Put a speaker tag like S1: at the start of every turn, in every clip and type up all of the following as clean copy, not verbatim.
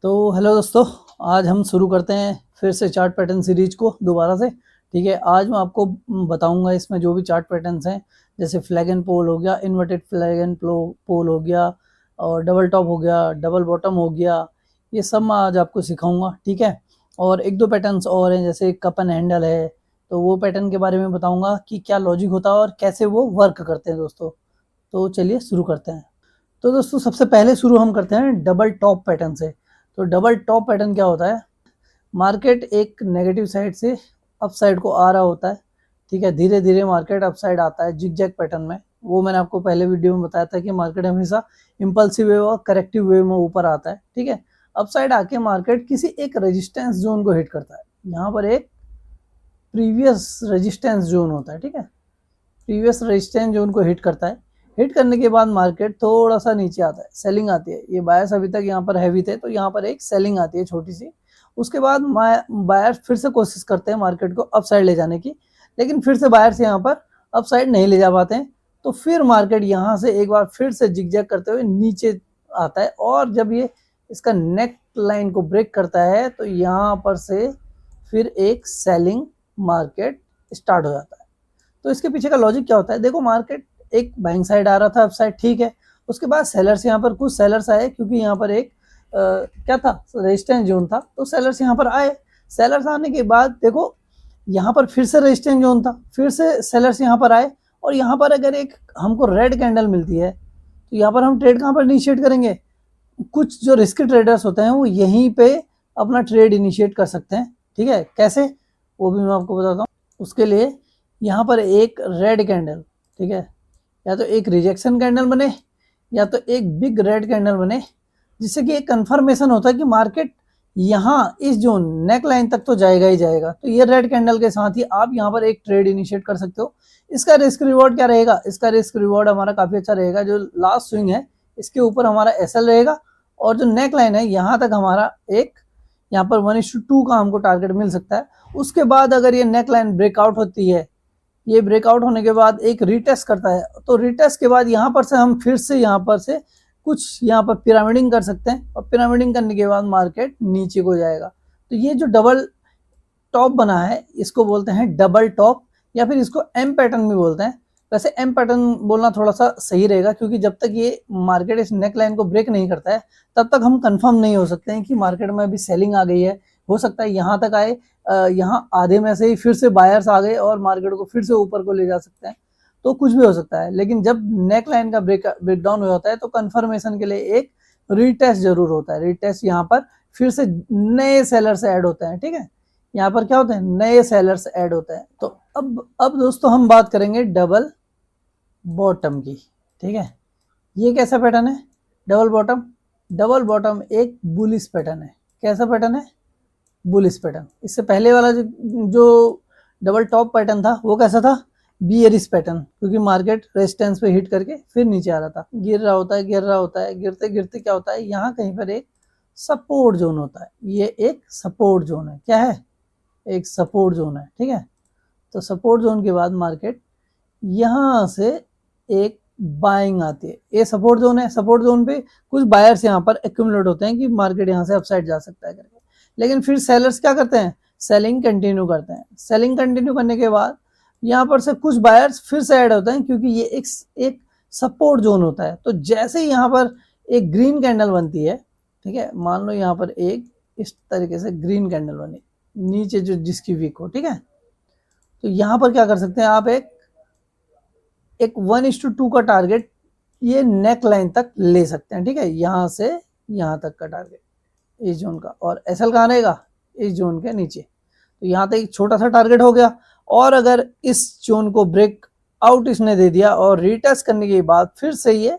S1: तो हेलो दोस्तों, आज हम शुरू करते हैं फिर से चार्ट पैटर्न सीरीज को दोबारा से। ठीक है, आज मैं आपको बताऊंगा इसमें जो भी चार्ट पैटर्न्स हैं, जैसे फ्लैग एंड पोल हो गया, इन्वर्टेड फ्लैग एंड पोल हो गया, और डबल टॉप हो गया, डबल बॉटम हो गया, ये सब मैं आज आपको सिखाऊंगा। ठीक है, और एक दो पैटर्न्स और हैं, जैसे कप एंड हैंडल है, तो वो पैटर्न के बारे में बताऊंगा कि क्या लॉजिक होता है और कैसे वो वर्क करते हैं दोस्तों। तो चलिए शुरू करते हैं। तो दोस्तों सबसे पहले शुरू हम करते हैं डबल टॉप पैटर्न से। तो डबल टॉप पैटर्न क्या होता है? मार्केट एक नेगेटिव साइड से अप साइड को आ रहा होता है। ठीक है, धीरे धीरे मार्केट अप साइड आता है जिगजैग पैटर्न में। वो मैंने आपको पहले वीडियो में बताया था कि मार्केट हमेशा इम्पल्सिव वेव और करेक्टिव वेव में ऊपर आता है। ठीक है, अप साइड आके मार्केट किसी एक रेजिस्टेंस जोन को हिट करता है। यहाँ पर एक प्रीवियस रेजिस्टेंस जोन होता है। ठीक है, प्रीवियस रेजिस्टेंस जोन को हिट करता है। हिट करने के बाद मार्केट थोड़ा सा नीचे आता है, सेलिंग आती है। ये बायर्स अभी तक यहाँ पर हैवी थे, तो यहाँ पर एक सेलिंग आती है छोटी सी। उसके बाद बायर्स फिर से कोशिश करते हैं मार्केट को अप साइड ले जाने की, लेकिन फिर से बायर्स यहाँ पर अप साइड नहीं ले जा पाते हैं। तो फिर मार्केट यहाँ से एक बार फिर से जिगजैग करते हुए नीचे आता है, और जब ये इसका नेक लाइन को ब्रेक करता है तो यहाँ पर से फिर एक सेलिंग मार्केट स्टार्ट हो जाता है। तो इसके पीछे का लॉजिक क्या होता है? देखो, मार्केट एक बाइंग साइड आ रहा था अप साइड, ठीक है। उसके बाद सेलर्स, यहाँ पर कुछ सेलर्स आए, क्योंकि यहाँ पर एक क्या था, रेजिस्टेंस जोन था, तो सेलर्स यहाँ पर आए। सेलर्स आने के बाद देखो, यहाँ पर फिर से रेजिस्टेंस जोन था, फिर से सेलर्स यहाँ पर आए, और यहाँ पर अगर एक हमको रेड कैंडल मिलती है तो यहाँ पर हम ट्रेड कहाँ पर इनिशिएट करेंगे? कुछ जो रिस्की ट्रेडर्स होते हैं वो यहीं पे अपना ट्रेड इनिशिएट कर सकते हैं। ठीक है, कैसे, वो भी मैं आपको बताता हूँ। उसके लिए यहाँ पर एक रेड कैंडल, ठीक है, या तो एक रिजेक्शन कैंडल बने या तो एक बिग रेड कैंडल बने, जिससे कि एक कंफर्मेशन होता है कि मार्केट यहाँ इस जोन नेक लाइन तक तो जाएगा ही जाएगा। तो ये रेड कैंडल के साथ ही आप यहाँ पर एक ट्रेड इनिशिएट कर सकते हो। इसका रिस्क रिवॉर्ड क्या रहेगा? इसका रिस्क रिवॉर्ड हमारा काफी अच्छा रहेगा। जो लास्ट स्विंग है इसके ऊपर हमारा एसएल रहेगा, और जो नेक लाइन है यहाँ तक हमारा एक, यहाँ पर 1:2 का हमको टारगेट मिल सकता है। उसके बाद अगर ये नेक लाइन ब्रेकआउट होती है, ये ब्रेकआउट होने के बाद एक रीटेस्ट करता है, तो रीटेस्ट के बाद यहाँ पर से हम फिर से यहाँ पर से कुछ यहाँ पर पिरामिडिंग कर सकते हैं, और पिरामिडिंग करने के बाद मार्केट नीचे को जाएगा। तो ये जो डबल टॉप बना है इसको बोलते हैं डबल टॉप, या फिर इसको एम पैटर्न भी बोलते हैं। वैसे एम पैटर्न बोलना थोड़ा सा सही रहेगा, क्योंकि जब तक ये मार्केट इस नेक लाइन को ब्रेक नहीं करता है तब तक हम कंफर्म नहीं हो सकते हैं कि मार्केट में अभी सेलिंग आ गई है। हो सकता है यहाँ तक आए, यहाँ आधे में से ही फिर से बायर्स आ गए और मार्केट को फिर से ऊपर को ले जा सकते हैं। तो कुछ भी हो सकता है, लेकिन जब नेक लाइन का ब्रेकडाउन हो जाता है तो कंफर्मेशन के लिए एक रीटेस्ट जरूर होता है। रीटेस्ट यहाँ पर फिर से नए सेलर्स ऐड होते हैं। ठीक है, यहाँ पर क्या होते हैं, नए सेलर्स ऐड होते हैं। तो अब दोस्तों हम बात करेंगे डबल बॉटम की। ठीक है, ये कैसा पैटर्न है डबल बॉटम? डबल बॉटम एक बुलिश पैटर्न है। कैसा पैटर्न है? Bullish pattern. इससे पहले वाला जो डबल टॉप पैटर्न था वो कैसा था? बियरिश पैटर्न, क्योंकि मार्केट रेजिस्टेंस पे हिट करके फिर नीचे आ रहा था, गिर रहा होता है, गिर रहा होता है, गिरते गिरते क्या होता है, यहाँ कहीं पर एक सपोर्ट जोन होता है। ये एक सपोर्ट जोन है। क्या है? एक सपोर्ट जोन है। ठीक है, तो सपोर्ट जोन के बाद मार्केट यहाँ से एक बाइंग आती है। ये सपोर्ट जोन है। सपोर्ट जोन पे कुछ बायर्स यहाँ पर एक्यूमुलेट होते हैं कि मार्केट यहाँ से अपसाइड जा सकता है करके, लेकिन फिर सेलर्स क्या करते हैं? सेलिंग कंटिन्यू करते हैं। सेलिंग कंटिन्यू करने के बाद यहाँ पर से कुछ बायर्स फिर से ऐड होते हैं, क्योंकि ये एक सपोर्ट जोन होता है। तो जैसे ही यहाँ पर एक ग्रीन कैंडल बनती है, ठीक है, मान लो यहाँ पर एक इस तरीके से ग्रीन कैंडल बनी नीचे जो जिसकी वीक हो, ठीक है, तो यहाँ पर क्या कर सकते हैं आप? एक 1:2 का टारगेट ये नेक लाइन तक ले सकते हैं। ठीक है, यहाँ से यहाँ तक का टारगेट इस जोन का, और एसएल कहाँ रहेगा? इस जोन के नीचे। तो यहाँ तक एक छोटा सा टारगेट हो गया, और अगर इस जोन को ब्रेक आउट इसने दे दिया और रीटेस्ट करने के बाद फिर से ये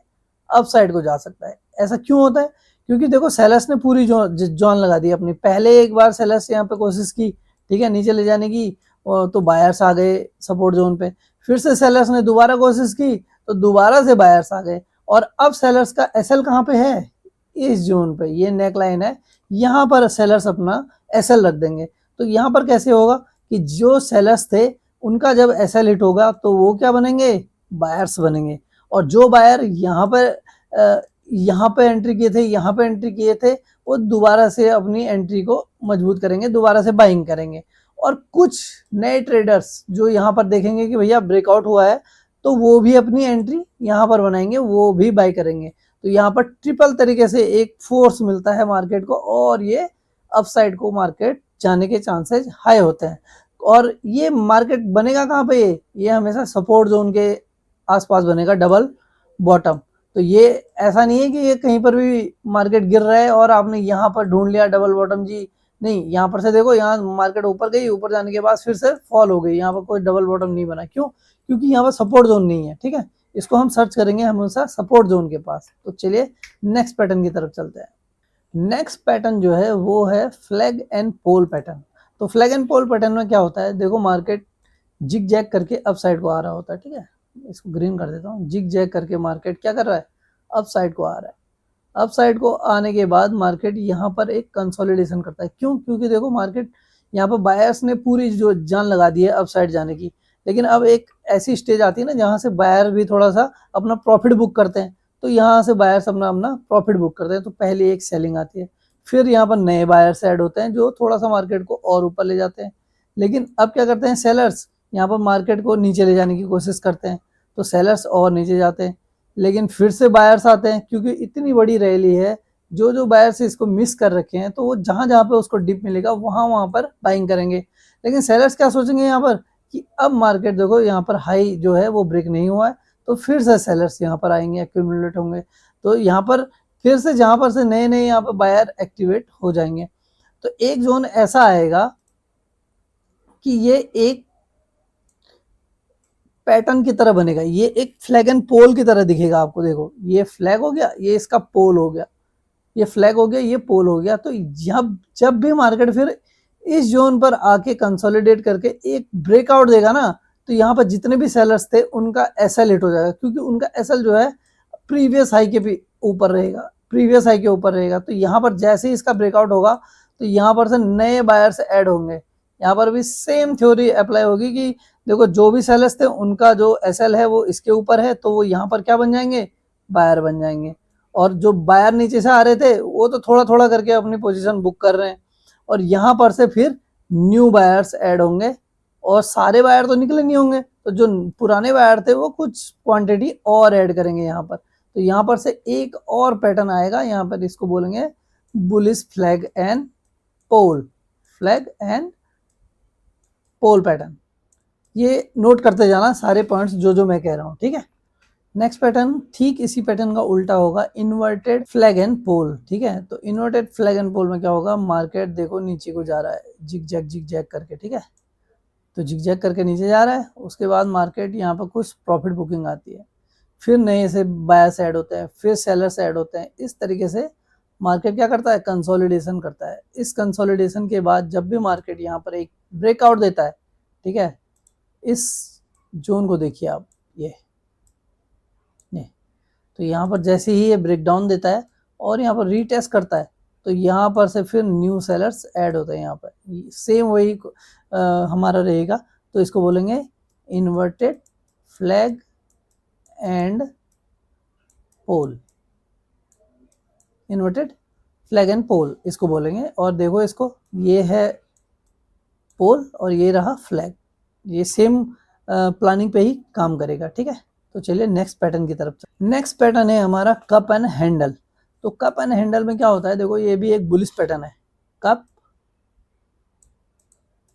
S1: अप साइड को जा सकता है। ऐसा क्यों होता है? क्योंकि देखो, सेलर्स ने पूरी जोन लगा दी अपनी। पहले एक बार सेलर्स यहाँ पे कोशिश की, ठीक है, नीचे ले जाने की, तो बायर्स आ गए सपोर्ट जोन पे। फिर से सेलर्स ने दोबारा कोशिश की तो दोबारा से बायर्स आ गए, और अब सेलर्स का एसएल कहाँ पे है? इस जोन पे। ये नेक लाइन है, यहाँ पर सेलर्स अपना एसएल रख देंगे। तो यहाँ पर कैसे होगा कि जो सेलर्स थे उनका जब एसएल हिट होगा तो वो क्या बनेंगे? बायर्स बनेंगे। और जो बायर यहाँ पर यहाँ पे एंट्री किए थे, यहाँ पे एंट्री किए थे, वो दोबारा से अपनी एंट्री को मजबूत करेंगे, दोबारा से बाइंग करेंगे। और कुछ नए ट्रेडर्स जो यहाँ पर देखेंगे कि भैया ब्रेकआउट हुआ है, तो वो भी अपनी एंट्री यहाँ पर बनाएंगे, वो भी बाई करेंगे। तो यहाँ पर ट्रिपल तरीके से एक फोर्स मिलता है मार्केट को, और ये अपसाइड को मार्केट जाने के चांसेस हाई होते हैं। और ये मार्केट बनेगा कहाँ पे, ये हमेशा सपोर्ट जोन के आसपास बनेगा, डबल बॉटम। तो ये ऐसा नहीं है कि ये कहीं पर भी मार्केट गिर रहा है और आपने यहाँ पर ढूंढ लिया डबल बॉटम जी, नहीं, यहाँ पर से देखो, यहाँ मार्केट ऊपर गई, ऊपर जाने के बाद फिर से फॉल हो गई, यहाँ पर कोई डबल बॉटम नहीं बना। क्यों? क्योंकि यहाँ पर सपोर्ट जोन नहीं है। ठीक है, इसको हम सर्च करेंगे हमेशा सपोर्ट जोन के पास। तो चलिए नेक्स्ट पैटर्न की तरफ चलते हैं। नेक्स्ट पैटर्न जो है वो है फ्लैग एंड पोल पैटर्न। तो फ्लैग एंड पोल पैटर्न में क्या होता है, देखो मार्केट जिग जैग करके अप साइड को आ रहा होता है। ठीक है, इसको ग्रीन कर देता हूँ। जिग जैग करके मार्केट क्या कर रहा है, अप साइड को आ रहा है। अप साइड को आने के बाद मार्केट यहाँ पर एक कंसोलिडेशन करता है। क्यों? क्योंकि देखो मार्केट यहाँ पर बायर्स ने पूरी जो जान लगा दी है अप साइड जाने की, लेकिन अब एक ऐसी स्टेज आती है ना जहाँ से बायर भी थोड़ा सा अपना प्रॉफिट बुक करते हैं। तो यहाँ से बायर्स अपना अपना प्रॉफिट बुक करते हैं, तो पहले एक सेलिंग आती है, फिर यहाँ पर नए बायर्स ऐड होते हैं जो थोड़ा सा मार्केट को और ऊपर ले जाते हैं। लेकिन अब क्या करते हैं सेलर्स, यहाँ पर मार्केट को नीचे ले जाने की कोशिश करते हैं, तो सेलर्स और नीचे जाते हैं। लेकिन फिर से बायर्स आते हैं, क्योंकि इतनी बड़ी रैली है, जो जो बायर्स इसको मिस कर रखे हैं, तो वो जहां जहां पे उसको डिप मिलेगा वहां पर बाइंग करेंगे। लेकिन सेलर्स क्या सोचेंगे यहाँ पर कि अब मार्केट देखो यहाँ पर हाई जो है वो ब्रेक नहीं हुआ है, तो फिर से सेलर्स यहाँ पर आएंगे, एक्यूमुलेट होंगे। तो यहाँ पर फिर से जहां पर से नए नए यहाँ पर बायर एक्टिवेट हो जाएंगे। तो एक जोन ऐसा आएगा कि ये एक पैटर्न की तरह बनेगा, ये एक फ्लैग एंड पोल की तरह दिखेगा आपको। देखो ये फ्लैग हो गया, ये इसका पोल हो गया, ये फ्लैग हो गया, ये पोल हो गया। तो जब जब भी मार्केट फिर इस जोन पर आके कंसोलिडेट करके एक ब्रेकआउट देगा ना, तो यहाँ पर जितने भी सेलर्स थे उनका एसएल हिट हो जाएगा, क्योंकि उनका एसएल जो है प्रीवियस हाई के भी ऊपर रहेगा, प्रीवियस हाई के ऊपर रहेगा। तो यहाँ पर जैसे ही इसका ब्रेकआउट होगा, तो यहाँ पर से नए बायर्स ऐड होंगे। यहाँ पर भी सेम थ्योरी अप्लाई होगी कि देखो जो भी सेलर्स थे उनका जो एसएल है वो इसके ऊपर है, तो वो यहाँ पर क्या बन जाएंगे, बायर बन जाएंगे। और जो बायर नीचे से आ रहे थे वो तो थोड़ा थोड़ा करके अपनी पोजीशन बुक कर रहे हैं, और यहाँ पर से फिर न्यू बायर्स ऐड होंगे, और सारे बायर तो निकले नहीं होंगे, तो जो पुराने बायर थे वो कुछ क्वांटिटी और ऐड करेंगे यहाँ पर। तो यहाँ पर से एक और पैटर्न आएगा, यहाँ पर इसको बोलेंगे bullish flag and pole, flag and pole pattern. ये नोट करते जाना सारे पॉइंट्स जो जो मैं कह रहा हूँ। ठीक है, नेक्स्ट पैटर्न ठीक इसी पैटर्न का उल्टा होगा, इन्वर्टेड फ्लैग एंड पोल। ठीक है, तो इन्वर्टेड फ्लैग एंड पोल में क्या होगा, मार्केट देखो नीचे को जा रहा है जिग जैग करके। ठीक है, तो जिग जैग करके नीचे जा रहा है, उसके बाद मार्केट यहाँ पर कुछ प्रॉफिट बुकिंग आती है, फिर नए से बायर्स ऐड होते हैं, फिर सेलर्स ऐड होते हैं। इस तरीके से मार्केट क्या करता है, कंसोलिडेशन करता है। इस कंसोलिडेशन के बाद जब भी मार्केट यहाँ पर एक ब्रेकआउट देता है, ठीक है, इस जोन को देखिए आप, ये तो यहाँ पर जैसे ही ये ब्रेकडाउन देता है और यहाँ पर रीटेस्ट करता है, तो यहाँ पर से फिर न्यू सेलर्स ऐड होते हैं। यहाँ पर सेम वही हमारा रहेगा, तो इसको बोलेंगे inverted flag and pole, inverted flag and pole इसको बोलेंगे। और देखो इसको, ये है पोल और ये रहा फ्लैग, ये सेम प्लानिंग पे ही काम करेगा। ठीक है, तो चलिए नेक्स्ट पैटर्न की तरफ। नेक्स्ट पैटर्न है हमारा कप एंड हैंडल। तो कप एंड हैंडल में क्या होता है, देखो ये भी एक बुलिश पैटर्न है, कप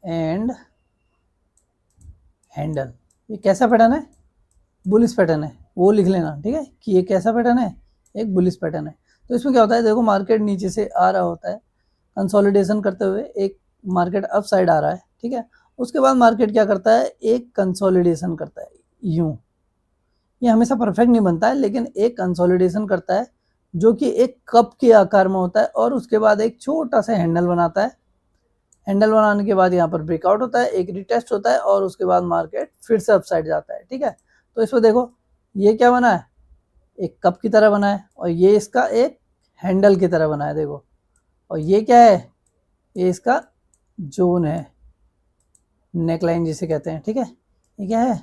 S1: एंड हैंडल। ये कैसा पैटर्न है, बुलिश पैटर्न है, वो लिख लेना। ठीक है, कि ये कैसा पैटर्न है, एक बुलिश पैटर्न है। तो इसमें क्या होता है, देखो मार्केट नीचे से आ रहा होता है कंसोलिडेशन करते हुए, एक मार्केट अप साइड आ रहा है। ठीक है, उसके बाद मार्केट क्या करता है, एक कंसोलिडेशन करता है यूं। ये हमेशा परफेक्ट नहीं बनता है, लेकिन एक कंसोलिडेशन करता है जो कि एक कप के आकार में होता है, और उसके बाद एक छोटा सा हैंडल बनाता है। हैंडल बनाने के बाद यहाँ पर ब्रेकआउट होता है, एक रिटेस्ट होता है, और उसके बाद मार्केट फिर से अपसाइड जाता है। ठीक है, तो इसमें देखो ये क्या बना है, एक कप की तरह बना है, और ये इसका एक हैंडल की तरह बना है। देखो, और ये क्या है, ये इसका जोन है, नेकलाइन जिसे कहते हैं। ठीक है, ये क्या है,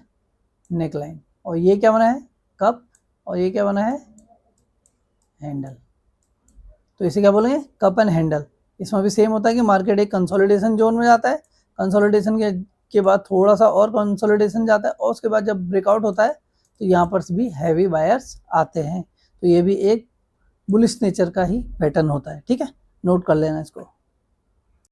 S1: नेकलाइन। और ये क्या बना है, कप, और ये क्या बना है, हैंडल। तो इसे क्या बोलेंगे, कप एंड हैंडल। इसमें भी सेम होता है कि मार्केट एक कंसोलिडेशन जोन में जाता है, कंसोलिडेशन के बाद थोड़ा सा और कंसोलिडेशन जाता है, और उसके बाद जब ब्रेकआउट होता है तो यहाँ पर भी हैवी बायर्स आते हैं। तो ये भी एक बुलिश नेचर का ही पैटर्न होता है, ठीक है, नोट कर लेना इसको।